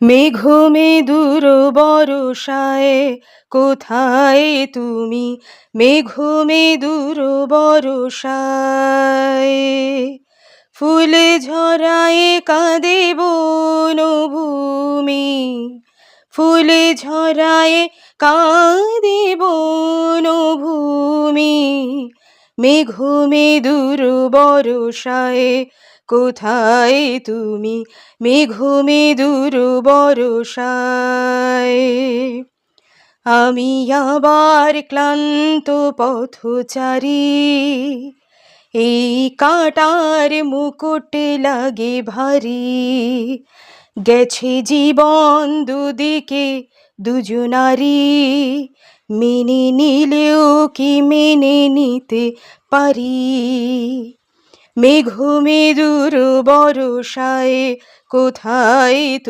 মেঘ মেদুর বরষায় কোথায় তুমি? মেঘ মেদুর বরষায় ফুল ঝরায় কাঁদে বনভূমি, ফুল ঝরায় কাঁদে বনভূমি। মেঘ মেদুর বরষায় কোথায় তুমি? মেঘ মেদুর বরষায় আমি আবার ক্লান্ত পথচারী, এই কাঁটার মুকুট লাগে ভারী। গেছে জীবন দুদিকে দুজনারি, মেনে নিলেও কি মেনে নিতে পারি? মেঘ মেদুর বরষায় কোথায়